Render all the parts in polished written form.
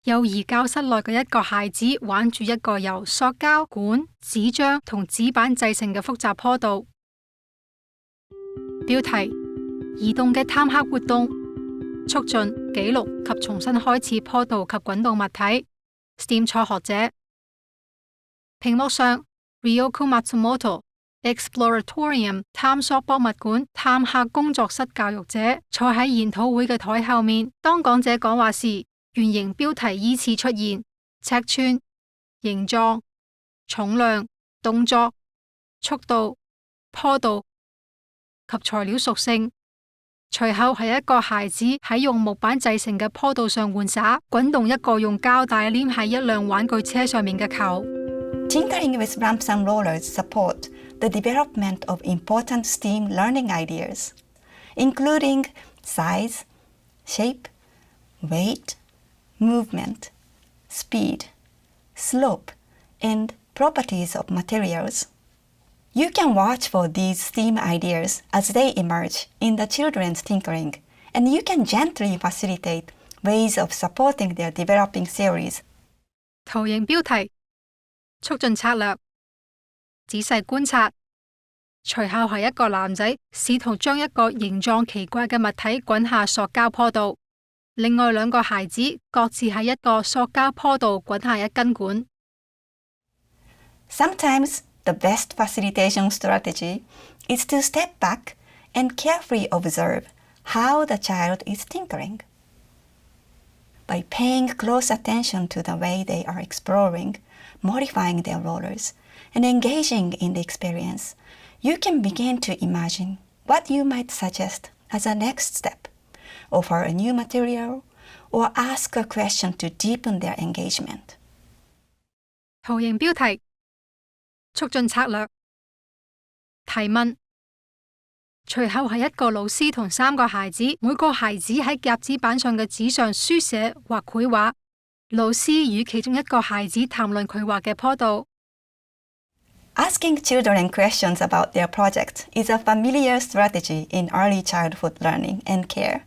幼兒教室內嘅一個孩子玩住一個由塑膠管、紙張同紙板製成嘅複雜坡道。標題：移動嘅探客活動，促進、記錄及重新開始坡道及滾動物體。STEAM 初學者。屏幕上 Ryoko Matsumoto Exploratorium 探索博物館探客工作室教育者坐喺研討會嘅台後面，當講者講話時，圓形標題依次出現：尺寸、形狀、重量、動作、速度、坡度及材料屬性。隨後係一個孩子喺用木板製成嘅坡道上玩耍，滾動一個用膠帶黏喺一輛玩具車上面嘅球。Tinkering with ramps and rollers support the development of important STEAM learning ideas, including size, shape, weight, movement, speed, slope, and properties of materials. You can watch for these STEAM ideas as they emerge in the children's tinkering, and you can gently facilitate ways of supporting their developing theories. 圖形標題：促進策略，仔細觀察。隨後係一個男仔試圖將一個形狀奇怪嘅物體滾下塑膠坡道。另外兩個孩子各自喺一個塑膠坡道滾下一根管。Sometimes the best facilitation strategy is to step back and carefully observe how the child is tinkering. By paying close attention to the way they are exploring, modifying their rollers, and engaging in the experience, you can begin to imagine what you might suggest as a next step, offer a new material, or ask a question to deepen their engagement. 圖形標題：促進策略。提問：隨後係一個老師同3個孩子，每個孩子喺夾子板上嘅紙上書寫或繪畫。老師與其中一個孩子談論佢畫嘅坡道。Asking children questions about their project is a familiar strategy in early childhood learning and care.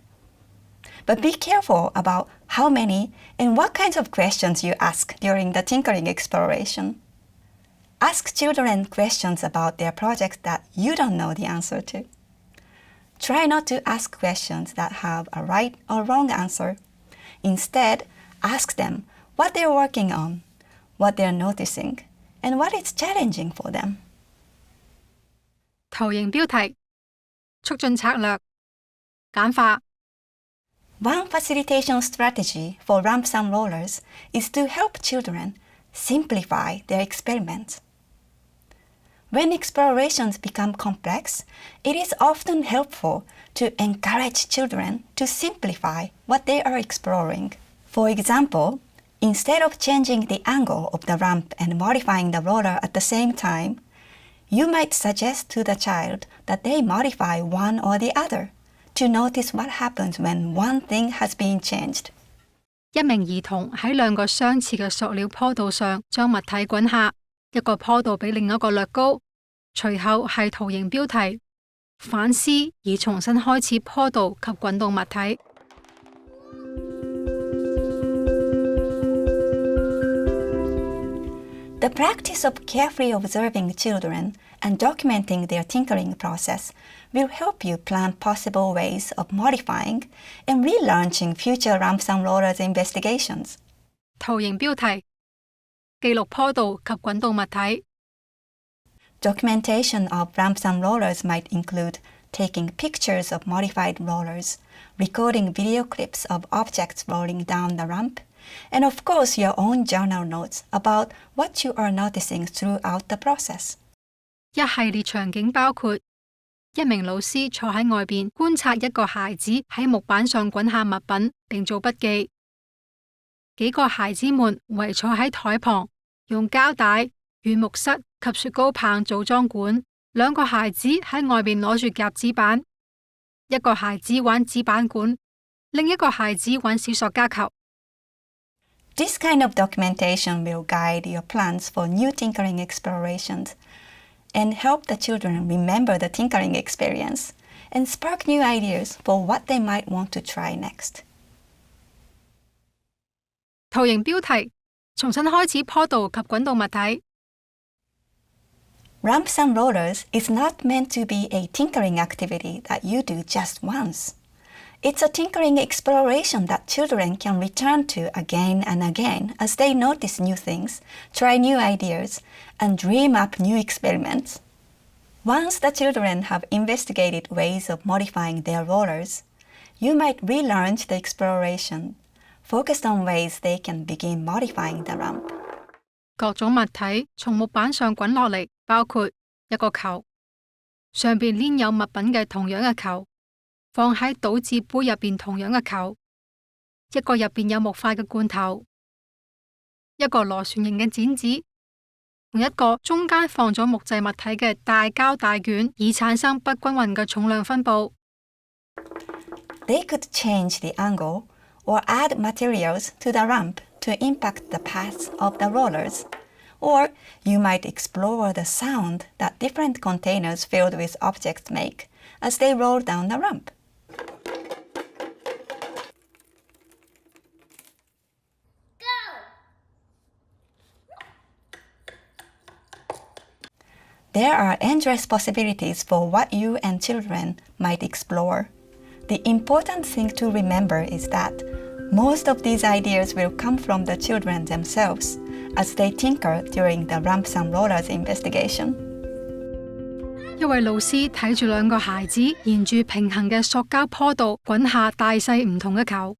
But be careful about how many and what kinds of questions you ask during the tinkering exploration. Ask children questions about their project that you don't know the answer to. Try not to ask questions that have a right or wrong answer. Instead, ask them what they're working on, what they're noticing, and what is challenging for them. 圖形標題：促進策略，簡化。One facilitation strategy for ramps and rollers is to help children simplify their experiments. When explorations become complex, it is often helpful to encourage children to simplify what they are exploring. For example, instead of changing the angle of the ramp and modifying the roller at the same time, you might suggest to the child that they modify one or the other to notice what happens when one thing has been changed. 一名兒童喺2個相似嘅塑料坡道上將物體滾下，一個坡道比另一個略高。隨後係圖形標題：反思而重新開始坡道及滾動物體。The practice of carefully observing children and documenting their tinkering process will help you plan possible ways of modifying and relaunching future ramps and rollers investigations. 圖形標題：記錄坡道及滾動物體。Documentation of ramps and rollers might include taking pictures of modified rollers, recording video clips of objects rolling down the ramp, and of course your own journal notes about what you are noticing throughout the process. 一系列場景包括一名老師坐喺外邊觀察一個孩子喺木板上滾下物品並做筆記，幾個孩子們圍坐喺台旁，用膠帶、軟木塞及雪糕棒組裝管，2個孩子喺外邊攞住夾子板，一個孩子玩紙板管，另一個孩子玩小塑膠球。This kind of documentation will guide your plans for new tinkering explorations and help the children remember the tinkering experience and spark new ideas for what they might want to try next. 圖形標題：重新開始坡道及滾動物體。Ramps and rollers is not meant to be a tinkering activity that you do just once. It's a tinkering exploration that children can return to again and again as they notice new things, try new ideas, and dream up new experiments. Once the children have investigated ways of modifying their rollers, you might relearn the exploration, focused on ways they can begin modifying the ramp. 各種物體從木板上滾落嚟，包括一個球，上邊黏有物品嘅同樣嘅球，放喺倒置杯入邊同樣嘅球，一個入邊有木塊嘅罐頭，一個螺旋形嘅剪紙，同一個中間放咗木製物體嘅大膠大卷，以產生不均勻嘅重量分佈。They could change the angle or add materials to the ramp to impact the paths of the rollers. Or you might explore the sound that different containers filled with objects make as they roll down the ramp. There are endless possibilities for what you and children might explore. The important thing to remember is that most of these ideas will come from the children themselves as they tinker during the Ramps and Rollers investigation. 一位老師睇住兩個孩子沿住平行嘅塑膠坡道滾下大細唔同嘅球，